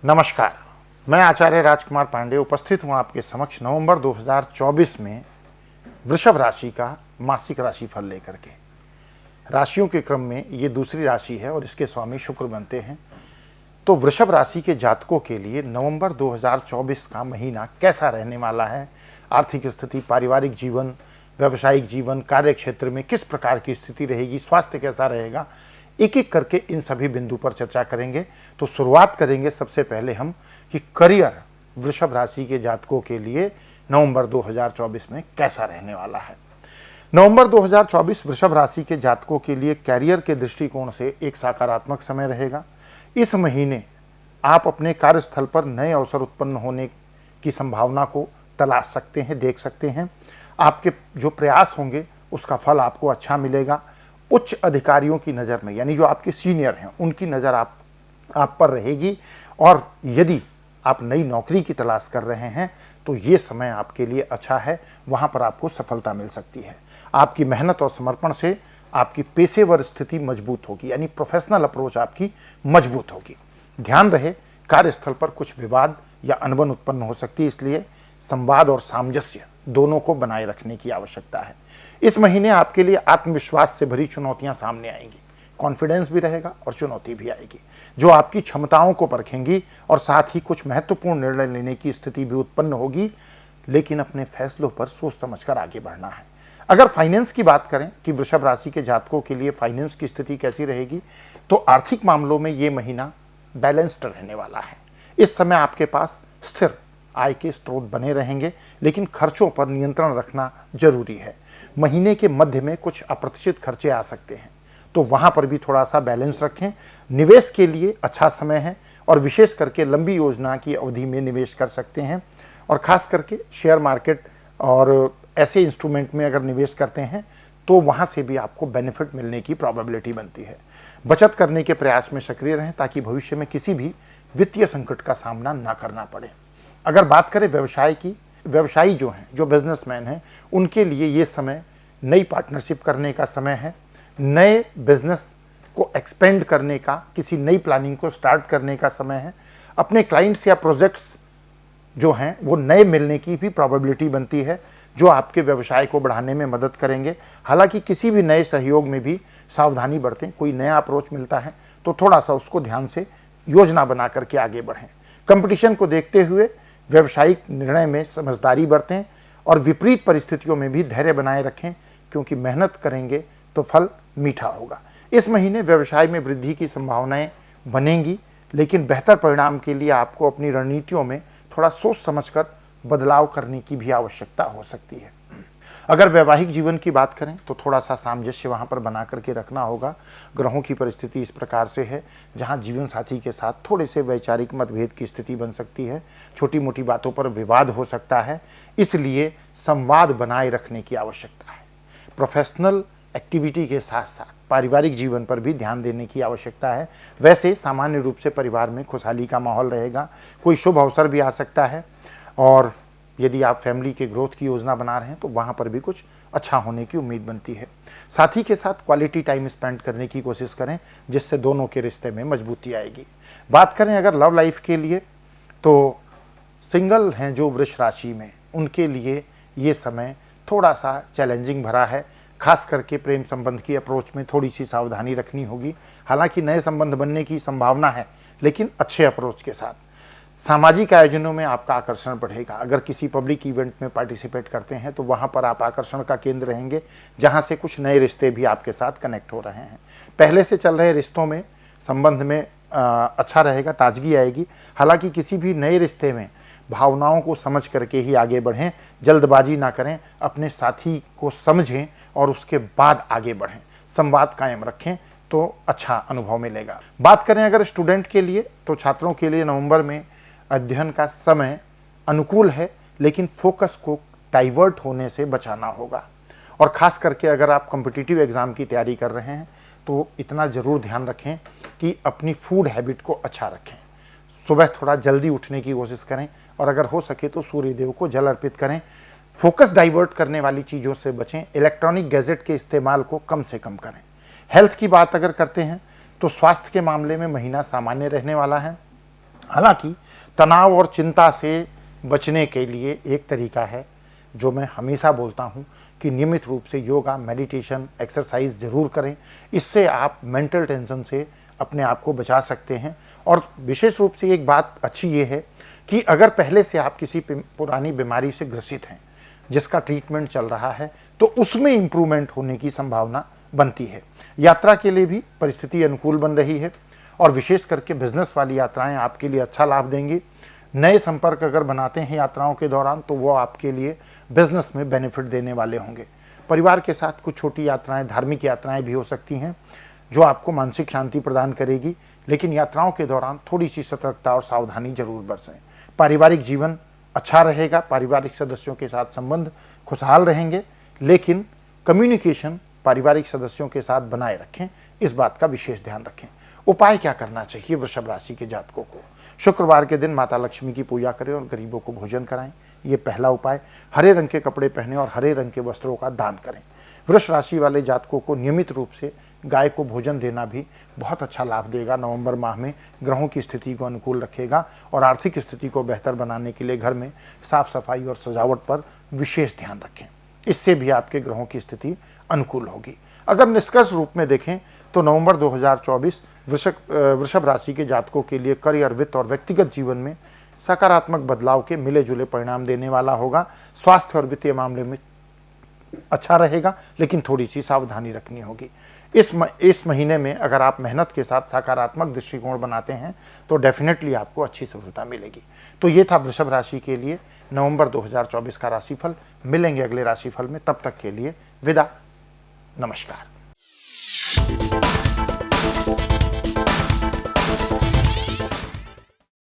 नमस्कार, मैं आचार्य राजकुमार पांडे उपस्थित हूँ आपके समक्ष नवंबर 2024 में वृषभ राशि का मासिक राशिफल लेकर के। राशियों के क्रम में ये दूसरी राशि है और इसके स्वामी शुक्र बनते हैं। तो वृषभ राशि के जातकों के लिए नवंबर 2024 का महीना कैसा रहने वाला है, आर्थिक स्थिति, पारिवारिक जीवन, व्यावसायिक जीवन, कार्य क्षेत्र में किस प्रकार की स्थिति रहेगी, स्वास्थ्य कैसा रहेगा, एक एक करके इन सभी बिंदु पर चर्चा करेंगे। तो शुरुआत करेंगे सबसे पहले हम कि करियर वृषभ राशि के जातकों के लिए नवंबर 2024 में कैसा रहने वाला है। नवंबर 2024 वृषभ राशि के जातकों के लिए कैरियर के दृष्टिकोण से एक सकारात्मक समय रहेगा। इस महीने आप अपने कार्यस्थल पर नए अवसर उत्पन्न होने की संभावना को तलाश सकते हैं, देख सकते हैं। आपके जो प्रयास होंगे उसका फल आपको अच्छा मिलेगा। उच्च अधिकारियों की नज़र में, यानी जो आपके सीनियर हैं, उनकी नज़र आप पर रहेगी। और यदि आप नई नौकरी की तलाश कर रहे हैं तो ये समय आपके लिए अच्छा है, वहाँ पर आपको सफलता मिल सकती है। आपकी मेहनत और समर्पण से आपकी पेशेवर स्थिति मजबूत होगी, यानी प्रोफेशनल अप्रोच आपकी मजबूत होगी। ध्यान रहे, कार्यस्थल पर कुछ विवाद या अनबन उत्पन्न हो सकती है, इसलिए संवाद और सामंजस्य दोनों को बनाए रखने की आवश्यकता है। इस महीने आपके लिए आत्मविश्वास से भरी चुनौतियां सामने आएंगी, कॉन्फिडेंस भी रहेगा और चुनौती भी आएगी जो आपकी क्षमताओं को परखेंगी और साथ ही कुछ महत्वपूर्ण निर्णय लेने की स्थिति भी उत्पन्न होगी, लेकिन अपने फैसलों पर सोच समझकर आगे बढ़ना है। अगर फाइनेंस की बात करें कि वृषभ राशि के जातकों के लिए फाइनेंस की स्थिति कैसी रहेगी, तो आर्थिक मामलों में ये महीना बैलेंस्ड रहने वाला है। इस समय आपके पास स्थिर आय के स्रोत बने रहेंगे, लेकिन खर्चों पर नियंत्रण रखना जरूरी है। महीने के मध्य में कुछ अप्रत्याशित खर्चे आ सकते हैं, तो वहां पर भी थोड़ा सा बैलेंस रखें। निवेश के लिए अच्छा समय है और विशेष करके लंबी योजना की अवधि में निवेश कर सकते हैं, और खास करके शेयर मार्केट और ऐसे इंस्ट्रूमेंट में अगर निवेश करते हैं तो वहां से भी आपको बेनिफिट मिलने की प्रोबेबिलिटी बनती है। बचत करने के प्रयास में सक्रिय रहें ताकि भविष्य में किसी भी वित्तीय संकट का सामना ना करना पड़े। अगर बात करें व्यवसाय की, व्यवसायी जो हैं, जो बिजनेसमैन हैं, उनके लिए ये समय नई पार्टनरशिप करने का समय है, नए बिजनेस को एक्सपेंड करने का, किसी नई प्लानिंग को स्टार्ट करने का समय है। अपने क्लाइंट्स या प्रोजेक्ट्स जो हैं वो नए मिलने की भी प्रोबेबिलिटी बनती है जो आपके व्यवसाय को बढ़ाने में मदद करेंगे। हालांकि किसी भी नए सहयोग में भी सावधानी बरतें। कोई नया अप्रोच मिलता है तो थोड़ा सा उसको ध्यान से योजना बना करके आगे बढ़ें। कंपटीशन को देखते हुए व्यवसायिक निर्णय में समझदारी बरतें और विपरीत परिस्थितियों में भी धैर्य बनाए रखें, क्योंकि मेहनत करेंगे तो फल मीठा होगा। इस महीने व्यवसाय में वृद्धि की संभावनाएं बनेंगी, लेकिन बेहतर परिणाम के लिए आपको अपनी रणनीतियों में थोड़ा सोच समझकर बदलाव करने की भी आवश्यकता हो सकती है। अगर वैवाहिक जीवन की बात करें तो थोड़ा सा सामंजस्य वहाँ पर बना करके रखना होगा। ग्रहों की परिस्थिति इस प्रकार से है जहाँ जीवन साथी के साथ थोड़े से वैचारिक मतभेद की स्थिति बन सकती है, छोटी मोटी बातों पर विवाद हो सकता है, इसलिए संवाद बनाए रखने की आवश्यकता है। प्रोफेशनल एक्टिविटी के साथ साथ पारिवारिक जीवन पर भी ध्यान देने की आवश्यकता है। वैसे सामान्य रूप से परिवार में खुशहाली का माहौल रहेगा, कोई शुभ अवसर भी आ सकता है, और यदि आप फैमिली के ग्रोथ की योजना बना रहे हैं तो वहाँ पर भी कुछ अच्छा होने की उम्मीद बनती है। साथी के साथ क्वालिटी टाइम स्पेंड करने की कोशिश करें, जिससे दोनों के रिश्ते में मजबूती आएगी। बात करें अगर लव लाइफ के लिए, तो सिंगल हैं जो वृष राशि में, उनके लिए ये समय थोड़ा सा चैलेंजिंग भरा है। खास करके प्रेम संबंध की अप्रोच में थोड़ी सी सावधानी रखनी होगी। हालांकि नए संबंध बनने की संभावना है, लेकिन अच्छे अप्रोच के साथ। सामाजिक आयोजनों में आपका आकर्षण बढ़ेगा। अगर किसी पब्लिक इवेंट में पार्टिसिपेट करते हैं तो वहाँ पर आप आकर्षण का केंद्र रहेंगे, जहाँ से कुछ नए रिश्ते भी आपके साथ कनेक्ट हो रहे हैं। पहले से चल रहे रिश्तों में, संबंध में अच्छा रहेगा, ताजगी आएगी। हालांकि किसी भी नए रिश्ते में भावनाओं को समझ करके ही आगे बढ़ें, जल्दबाजी ना करें, अपने साथी को समझें और उसके बाद आगे बढ़ें। संवाद कायम रखें तो अच्छा अनुभव मिलेगा। बात करें अगर स्टूडेंट के लिए, तो छात्रों के लिए नवंबर में अध्ययन का समय अनुकूल है, लेकिन फोकस को डाइवर्ट होने से बचाना होगा। और ख़ास करके अगर आप कॉम्पिटिटिव एग्ज़ाम की तैयारी कर रहे हैं तो इतना ज़रूर ध्यान रखें कि अपनी फूड हैबिट को अच्छा रखें। सुबह थोड़ा जल्दी उठने की कोशिश करें और अगर हो सके तो सूर्यदेव को जल अर्पित करें। फोकस डाइवर्ट करने वाली चीज़ों से बचें। इलेक्ट्रॉनिक गैजेट के इस्तेमाल को कम से कम करें। हेल्थ की बात अगर करते हैं तो स्वास्थ्य के मामले में महीना सामान्य रहने वाला है। हालांकि तनाव और चिंता से बचने के लिए एक तरीका है जो मैं हमेशा बोलता हूं कि नियमित रूप से योगा, मेडिटेशन, एक्सरसाइज जरूर करें। इससे आप मेंटल टेंशन से अपने आप को बचा सकते हैं। और विशेष रूप से एक बात अच्छी ये है कि अगर पहले से आप किसी पुरानी बीमारी से ग्रसित हैं जिसका ट्रीटमेंट चल रहा है तो उसमें इम्प्रूवमेंट होने की संभावना बनती है। यात्रा के लिए भी परिस्थिति अनुकूल बन रही है और विशेष करके बिजनेस वाली यात्राएं आपके लिए अच्छा लाभ देंगी। नए संपर्क अगर बनाते हैं यात्राओं के दौरान तो वो आपके लिए बिजनेस में बेनिफिट देने वाले होंगे। परिवार के साथ कुछ छोटी यात्राएं, धार्मिक यात्राएं भी हो सकती हैं जो आपको मानसिक शांति प्रदान करेगी, लेकिन यात्राओं के दौरान थोड़ी सी सतर्कता और सावधानी जरूर बरतें। पारिवारिक जीवन अच्छा रहेगा, पारिवारिक सदस्यों के साथ संबंध खुशहाल रहेंगे, लेकिन कम्युनिकेशन पारिवारिक सदस्यों के साथ बनाए रखें, इस बात का विशेष ध्यान रखें। उपाय क्या करना चाहिए वृषभ राशि के जातकों को? शुक्रवार के दिन माता लक्ष्मी की पूजा करें और गरीबों को भोजन कराएं, ये पहला उपाय। हरे रंग के कपड़े पहने और हरे रंग के वस्त्रों का दान करें। वृष राशि वाले जातकों को नियमित रूप से गाय को भोजन देना भी बहुत अच्छा लाभ देगा। नवंबर माह में ग्रहों की स्थिति को अनुकूल रखेगा और आर्थिक स्थिति को बेहतर बनाने के लिए घर में साफ सफाई और सजावट पर विशेष ध्यान रखें, इससे भी आपके ग्रहों की स्थिति अनुकूल होगी। अगर निष्कर्ष रूप में देखें तो नवंबर 2024 वृषभ राशि के जातकों के लिए करियर, वित्त और व्यक्तिगत जीवन में सकारात्मक बदलाव के मिले जुले परिणाम देने वाला होगा। स्वास्थ्य और वित्तीय मामले में अच्छा रहेगा, लेकिन थोड़ी सी सावधानी रखनी होगी। इस महीने में अगर आप मेहनत के साथ सकारात्मक दृष्टिकोण बनाते हैं तो डेफिनेटली आपको अच्छी सफलता मिलेगी। तो ये था वृषभ राशि के लिए नवंबर 2024 का राशिफल। मिलेंगे अगले राशिफल में, तब तक के लिए विदा, नमस्कार।